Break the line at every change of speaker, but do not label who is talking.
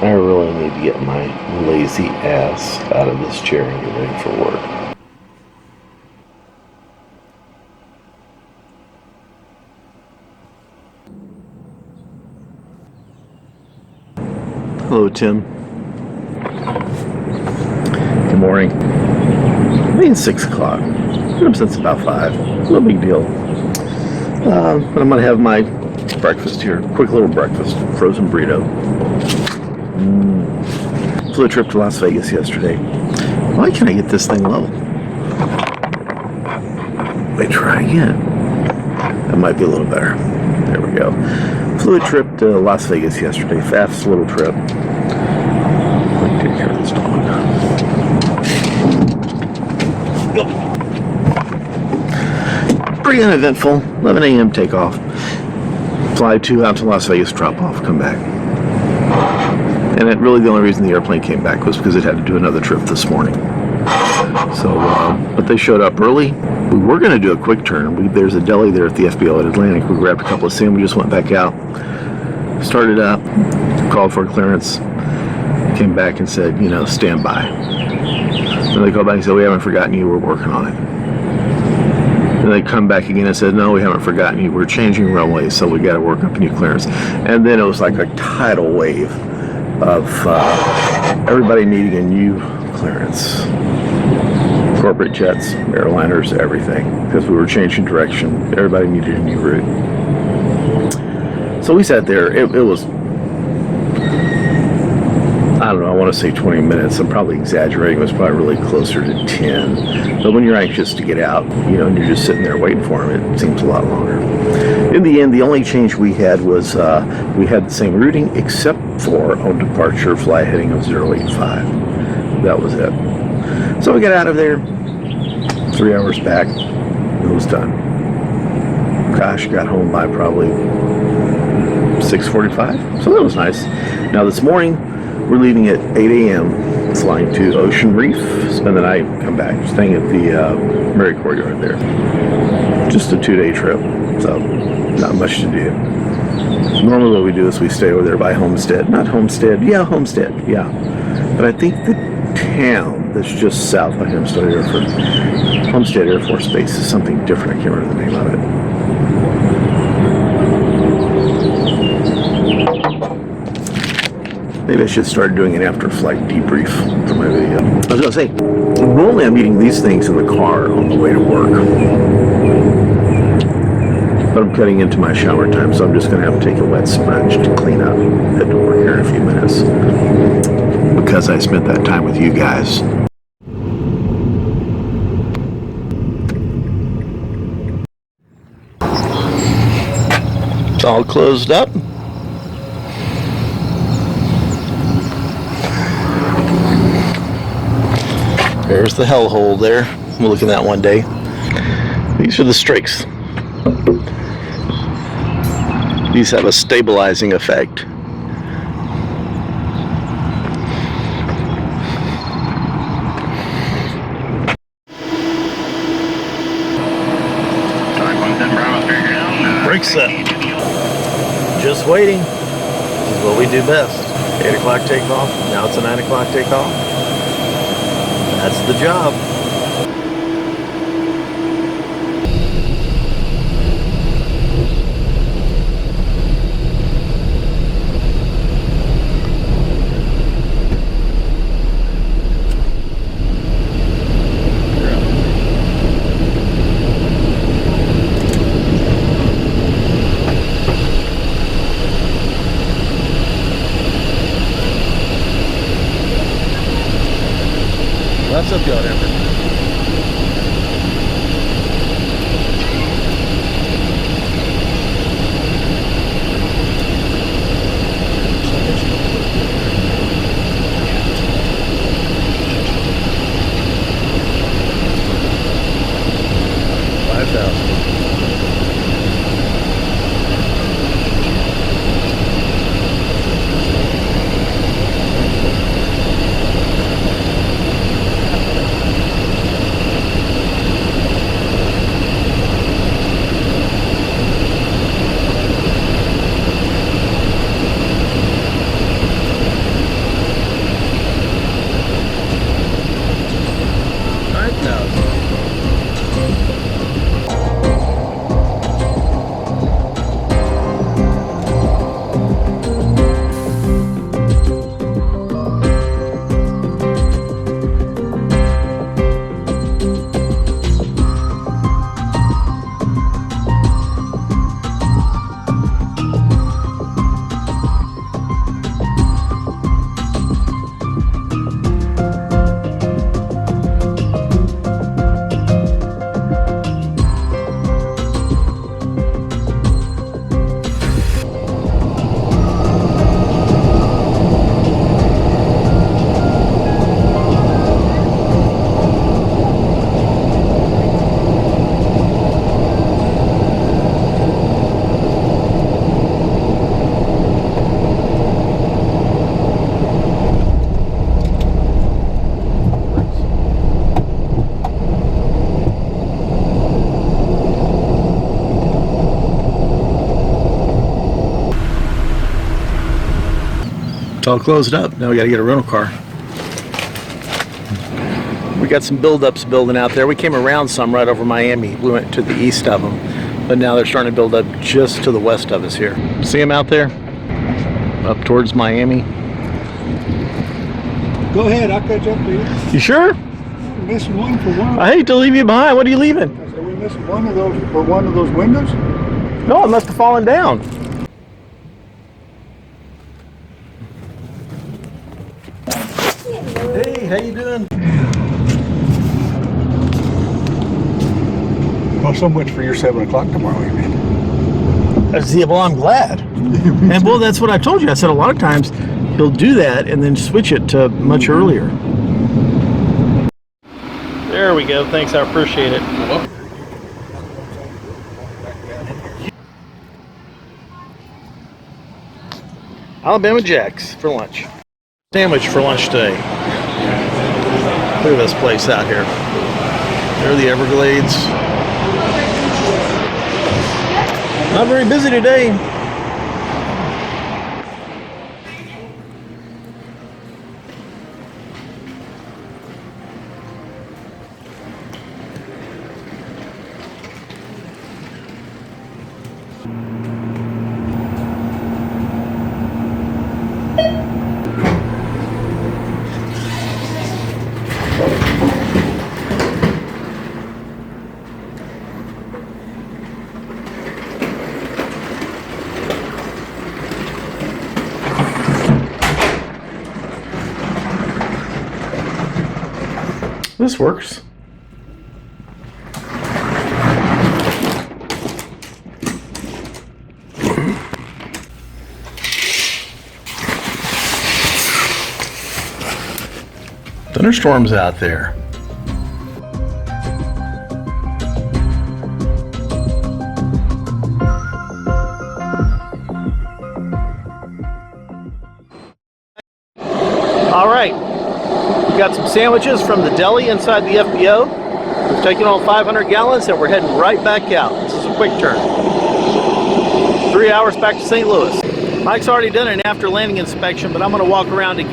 I really need to get my lazy ass out of this chair and get ready for work. Hello, Tim. Good morning. I mean, 6 o'clock. Been up since about 5. No big deal. But I'm going to have my breakfast here. Quick little breakfast. Frozen burrito. Flew a trip to Las Vegas yesterday. Why can't I get this thing low? Wait, try again. That might be a little better. There we go. Flew a trip to Las Vegas yesterday. Fast little trip. Let me take care of this dog. Pretty uneventful. 11 a.m. takeoff. Fly out to Las Vegas, drop off, come back. And really the only reason the airplane came back was because it had to do another trip this morning. So, but they showed up early. We were going to do a quick turn. There's a deli there at the FBO at Atlantic. We grabbed a couple of sandwiches, went back out, started up, called for clearance, came back and said, stand by. And they called back and said, we haven't forgotten you, we're working on it. And they come back again and said, no, we haven't forgotten you, we're changing runways, so we got to work up a new clearance. And then it was like a tidal wave of everybody needing a new clearance. Corporate jets, airliners, everything, because we were changing direction. Everybody needed a new route. So we sat there. It was, I don't know, I want to say 20 minutes. I'm probably exaggerating. It was probably really closer to 10. But when you're anxious to get out, and you're just sitting there waiting for them, it seems a lot longer. In the end, the only change we had was we had the same routing except for on departure flight heading of 085. That was it. So we got out of there, 3 hours back, it was done. Gosh, got home by probably 6:45, so that was nice. Now this morning, we're leaving at 8 a.m., flying to Ocean Reef, spend the night, come back, staying at the Mary Courtyard there. Just a 2-day trip, so not much to do. Normally what we do is we stay over there by Homestead. Not Homestead, yeah, Homestead, yeah. But I think the town that's just south of Homestead Air Force Base is something different. I can't remember the name of it. Maybe I should start doing an after-flight debrief for my video. I was going to say, normally I'm eating these things in the car on the way to work. But I'm cutting into my shower time, so I'm just going to have to take a wet sponge to clean up. Head to work here in a few minutes. Because I spent that time with you guys. It's all closed up. There's the hellhole there. We'll look at that one day. These are the strakes. These have a stabilizing effect. Brake set. Just waiting. This is what we do best. 8 o'clock takeoff. Now it's a 9 o'clock takeoff. That's the job. What's up, y'all? It's all closed up. Now we got to get a rental car. We got some buildups building out there. We came around some right over Miami. We went to the east of them, but now they're starting to build up just to the west of us here. See them out there? Up towards Miami.
Go ahead, I'll catch up to you.
You sure?
We're missing one for one.
I hate to leave you behind. What are you leaving?
I said, we missing one of those for one of those windows?
No, it must have fallen down. Hey, how you doing?
Well, so much for your 7 o'clock tomorrow evening.
See, well, I'm glad. And well, that's what I told you. I said a lot of times he'll do that and then switch it to much earlier. There we go. Thanks, I appreciate it. Alabama Jacks for lunch. Sandwich for lunch today. Look at this place out here. There are the Everglades. Not very busy today. This works. Thunderstorms out there. All right. We got some sandwiches from the deli inside the FBO. We've taken all 500 gallons and we're heading right back out. This is a quick turn. 3 hours back to St. Louis. Mike's already done an after landing inspection, but I'm going to walk around again.